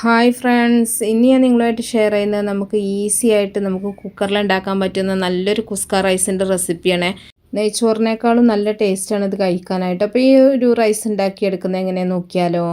Hi friends, ഇനി ഞാൻ നിങ്ങളുമായിട്ട് ഷെയർ ചെയ്യുന്നത് നമുക്ക് ഈസി ആയിട്ട് നമുക്ക് കുക്കറിൽ ഉണ്ടാക്കാൻ പറ്റുന്ന നല്ലൊരു കുസ്ക റൈസിൻ്റെ റെസിപ്പിയാണ്. നെയ്ച്ചോറിനേക്കാളും നല്ല ടേസ്റ്റാണ് ഇത് കഴിക്കാനായിട്ട്. അപ്പോൾ ഈ ഒരു റൈസ് ഉണ്ടാക്കിയെടുക്കുന്നത് എങ്ങനെയാണെന്ന് നോക്കിയാലോ.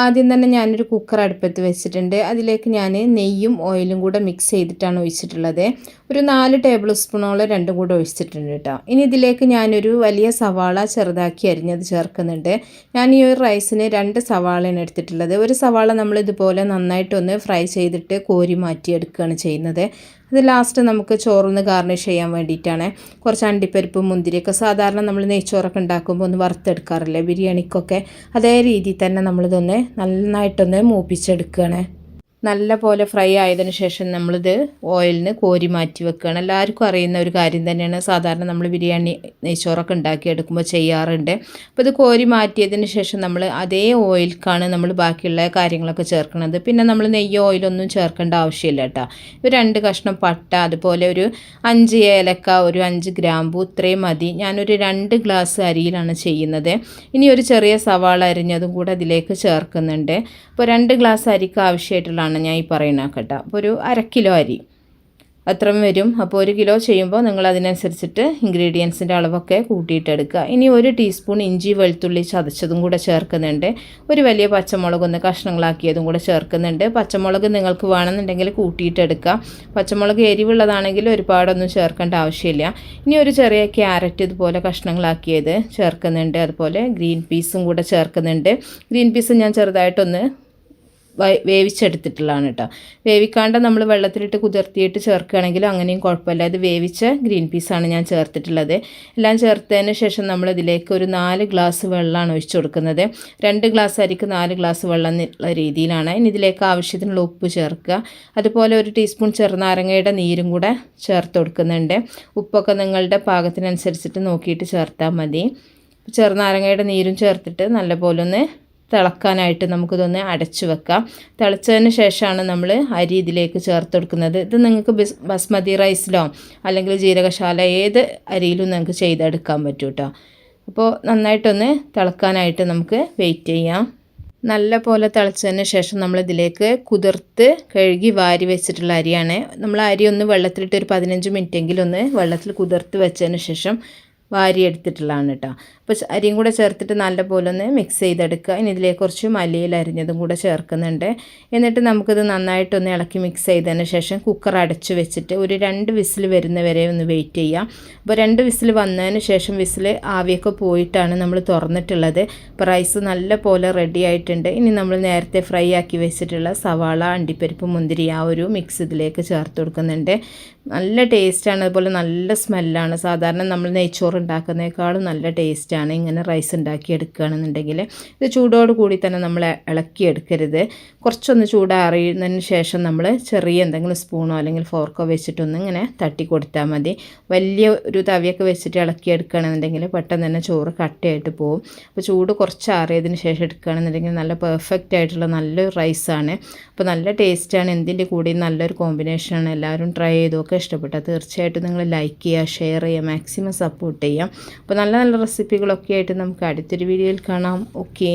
ആദ്യം തന്നെ ഞാനൊരു കുക്കർ അടുപ്പത്ത് വെച്ചിട്ടുണ്ട്. അതിലേക്ക് ഞാൻ നെയ്യും ഓയിലും കൂടെ മിക്സ് ചെയ്തിട്ടാണ് ഒഴിച്ചിട്ടുള്ളത്. ഒരു 4 ടേബിൾ സ്പൂണോളം രണ്ടും കൂടെ ഒഴിച്ചിട്ടുണ്ട് കേട്ടോ. ഇനി ഇതിലേക്ക് ഞാനൊരു വലിയ സവാള ചെറുതാക്കി അരിഞ്ഞത് ചേർക്കുന്നുണ്ട്. ഞാൻ ഈ ഒരു റൈസിന് 2 സവാളയാണ് എടുത്തിട്ടുള്ളത്. ഒരു സവാള നമ്മൾ ഇതുപോലെ നന്നായിട്ടൊന്ന് ഫ്രൈ ചെയ്തിട്ട് കോരി മാറ്റിയെടുക്കുകയാണ് ചെയ്യുന്നത്. അത് ലാസ്റ്റ് നമുക്ക് ചോറൊന്ന് ഗാർണിഷ് ചെയ്യാൻ വേണ്ടിയിട്ടാണ്. കുറച്ച് അണ്ടിപ്പരിപ്പും മുന്തിരിയൊക്കെ സാധാരണ നമ്മൾ നെയ്ച്ചോറൊക്കെ ഉണ്ടാക്കുമ്പോൾ ഒന്ന് വറുത്തെടുക്കാറില്ലേ ബിരിയാണിക്കൊക്കെ, അതേ രീതിയിൽ തന്നെ നമ്മളിതൊന്ന് നന്നായിട്ടൊന്ന് മൂപ്പിച്ചെടുക്കുകയാണ്. നല്ല പോലെ ഫ്രൈ ആയതിനു ശേഷം നമ്മളിത് ഓയിലിന് കോരി മാറ്റി വെക്കുകയാണ്. എല്ലാവർക്കും അറിയുന്ന ഒരു കാര്യം തന്നെയാണ്, സാധാരണ നമ്മൾ ബിരിയാണി നെയ്ച്ചോറൊക്കെ ഉണ്ടാക്കിയെടുക്കുമ്പോൾ ചെയ്യാറുണ്ട്. അപ്പോൾ ഇത് കോരി മാറ്റിയതിന് ശേഷം നമ്മൾ അതേ ഓയിൽക്കാണ് നമ്മൾ ബാക്കിയുള്ള കാര്യങ്ങളൊക്കെ ചേർക്കുന്നത്. പിന്നെ നമ്മൾ നെയ്യോ ഓയിലൊന്നും ചേർക്കേണ്ട ആവശ്യമില്ല കേട്ടോ. ഒരു 2 കഷ്ണം പട്ട, അതുപോലെ ഒരു 5 ഏലക്ക, ഒരു 5 ഗ്രാമ്പു, ഇത്രയും മതി. ഞാനൊരു 2 ഗ്ലാസ് അരിയിലാണ് ചെയ്യുന്നത്. ഇനി ഒരു ചെറിയ സവാള അരിഞ്ഞതും കൂടെ അതിലേക്ക് ചേർക്കുന്നുണ്ട്. അപ്പോൾ 2 ഗ്ലാസ് അരിക്ക് ആവശ്യമായിട്ടുള്ള ഞാൻ ഈ പറയുന്ന കേട്ടോ. അപ്പോൾ ഒരു 1/2 കിലോ അരി അത്രയും വരും. അപ്പോൾ 1 കിലോ ചെയ്യുമ്പോൾ നിങ്ങൾ അതിനനുസരിച്ചിട്ട് ഇൻഗ്രീഡിയൻസിൻ്റെ അളവൊക്കെ കൂട്ടിയിട്ടെടുക്കുക. ഇനി 1 ടീസ്പൂൺ ഇഞ്ചി വെളുത്തുള്ളി ചതച്ചതും കൂടെ ചേർക്കുന്നുണ്ട്. ഒരു വലിയ പച്ചമുളക് ഒന്ന് കഷ്ണങ്ങളാക്കിയതും കൂടെ ചേർക്കുന്നുണ്ട്. പച്ചമുളക് നിങ്ങൾക്ക് വേണമെന്നുണ്ടെങ്കിൽ കൂട്ടിയിട്ടെടുക്കുക. പച്ചമുളക് എരിവുള്ളതാണെങ്കിൽ ഒരുപാടൊന്നും ചേർക്കേണ്ട ആവശ്യമില്ല. ഇനി ഒരു ചെറിയ ക്യാരറ്റ് ഇതുപോലെ കഷ്ണങ്ങളാക്കിയത് ചേർക്കുന്നുണ്ട്. അതുപോലെ ഗ്രീൻ പീസും കൂടെ ചേർക്കുന്നുണ്ട്. ഗ്രീൻ പീസ് ഞാൻ ചെറുതായിട്ടൊന്ന് വേവിച്ചെടുത്തിട്ടുള്ളതാണ് കേട്ടോ. വേവിക്കാണ്ട് നമ്മൾ വെള്ളത്തിലിട്ട് കുതിർത്തിയിട്ട് ചേർക്കുകയാണെങ്കിൽ അങ്ങനെയും കുഴപ്പമില്ല. ഇത് വേവിച്ച ഗ്രീൻ പീസാണ് ഞാൻ ചേർത്തിട്ടുള്ളത്. എല്ലാം ചേർത്തതിന് ശേഷം നമ്മളിതിലേക്ക് ഒരു 4 ഗ്ലാസ് വെള്ളമാണ് ഒഴിച്ചു കൊടുക്കുന്നത്. 2 ഗ്ലാസ് അരിക്ക് 4 ഗ്ലാസ് വെള്ളം എന്നുള്ള രീതിയിലാണ്. ഇനി ഇതിലേക്ക് ആവശ്യത്തിനുള്ള ഉപ്പ് ചേർക്കുക. അതുപോലെ 1 ടീസ്പൂൺ ചെറുനാരങ്ങയുടെ നീരും കൂടെ ചേർത്ത് കൊടുക്കുന്നുണ്ട്. ഉപ്പൊക്കെ നിങ്ങളുടെ പാകത്തിനനുസരിച്ചിട്ട് നോക്കിയിട്ട് ചേർത്താൽ മതി. ചെറുനാരങ്ങയുടെ നീരും ചേർത്തിട്ട് നല്ലപോലെ ഒന്ന് തിളക്കാനായിട്ട് നമുക്കിതൊന്ന് അടച്ചു വെക്കാം. തിളച്ചതിന് ശേഷമാണ് നമ്മൾ അരി ഇതിലേക്ക് ചേർത്ത് കൊടുക്കുന്നത്. ഇത് നിങ്ങൾക്ക് ബസ്മതി റൈസിലോ അല്ലെങ്കിൽ ജീരകശാല ഏത് അരിയിലും നിങ്ങൾക്ക് ചെയ്തെടുക്കാൻ പറ്റും കേട്ടോ. അപ്പോൾ നന്നായിട്ടൊന്ന് തിളക്കാനായിട്ട് നമുക്ക് വെയിറ്റ് ചെയ്യാം. നല്ല പോലെ തിളച്ചതിന് ശേഷം നമ്മളിതിലേക്ക് കുതിർത്ത് കഴുകി വാരി വെച്ചിട്ടുള്ള അരിയാണ്. നമ്മൾ അരി ഒന്ന് വെള്ളത്തിലിട്ട് ഒരു 15 മിനിറ്റെങ്കിലും ഒന്ന് വെള്ളത്തിൽ കുതിർത്ത് വെച്ചതിന് ശേഷം വാരി എടുത്തിട്ടുള്ളതാണ് കേട്ടോ. അപ്പോൾ അരിയും കൂടെ ചേർത്തിട്ട് നല്ലപോലെ ഒന്ന് മിക്സ് ചെയ്തെടുക്കുക. ഇനി ഇതിലേക്ക് കുറച്ച് മല്ലിയില അരിഞ്ഞതും കൂടെ ചേർക്കുന്നുണ്ട്. എന്നിട്ട് നമുക്കിത് നന്നായിട്ടൊന്ന് ഇളക്കി മിക്സ് ചെയ്തതിന് ശേഷം കുക്കർ അടച്ച് വെച്ചിട്ട് ഒരു 2 വിസിൽ വരുന്നവരെ ഒന്ന് വെയിറ്റ് ചെയ്യാം. അപ്പോൾ 2 വിസിൽ വന്നതിന് ശേഷം വിസിൽ ആവിയൊക്കെ പോയിട്ടാണ് നമ്മൾ തുറന്നിട്ടുള്ളത്. അപ്പോൾ റൈസ് നല്ല പോലെ റെഡി ആയിട്ടുണ്ട്. ഇനി നമ്മൾ നേരത്തെ ഫ്രൈ ആക്കി വെച്ചിട്ടുള്ള സവാള, അണ്ടിപ്പരിപ്പ്, മുന്തിരി ആ ഒരു മിക്സ് ഇതിലേക്ക് ചേർത്ത് കൊടുക്കുന്നുണ്ട്. നല്ല ടേസ്റ്റാണ്, അതുപോലെ നല്ല സ്മെല്ലാണ്. സാധാരണ നമ്മൾ നെയ്ച്ചോറ് ഉണ്ടാക്കുന്നതിനേക്കാളും നല്ല ടേസ്റ്റാണ് ഇങ്ങനെ റൈസ് ഉണ്ടാക്കി എടുക്കുകയാണെന്നുണ്ടെങ്കിൽ. ഇത് ചൂടോട് കൂടി തന്നെ നമ്മൾ ഇളക്കിയെടുക്കരുത്. കുറച്ചൊന്ന് ചൂടാറിയതിന് ശേഷം നമ്മൾ ചെറിയ എന്തെങ്കിലും സ്പൂണോ അല്ലെങ്കിൽ ഫോർക്കോ വെച്ചിട്ടൊന്ന് ഇങ്ങനെ തട്ടി കൊടുത്താൽ മതി. വലിയ ഒരു തവിയൊക്കെ വെച്ചിട്ട് ഇളക്കിയെടുക്കുകയാണെന്നുണ്ടെങ്കിൽ പെട്ടെന്ന് തന്നെ ചോറ് കട്ടയായിട്ട് പോകും. അപ്പോൾ ചൂട് കുറച്ച് ആറിയതിന് ശേഷം എടുക്കുകയാണെന്നുണ്ടെങ്കിൽ നല്ല പെർഫെക്റ്റ് ആയിട്ടുള്ള നല്ലൊരു റൈസാണ്. അപ്പോൾ നല്ല ടേസ്റ്റാണ്. എന്തിൻ്റെ കൂടെയും നല്ലൊരു കോമ്പിനേഷനാണ്. എല്ലാവരും ട്രൈ ചെയ്തൊക്കെ ഇഷ്ടപ്പെട്ടാൽ തീർച്ചയായിട്ടും നിങ്ങൾ ലൈക്ക് ചെയ്യുക, ഷെയർ ചെയ്യുക, മാക്സിമം സപ്പോർട്ട് ചെയ്യാം. അപ്പോൾ നല്ല നല്ല റെസിപ്പികളൊക്കെ ആയിട്ട് നമുക്ക് അടുത്തൊരു വീഡിയോയിൽ കാണാം. ഓക്കേ.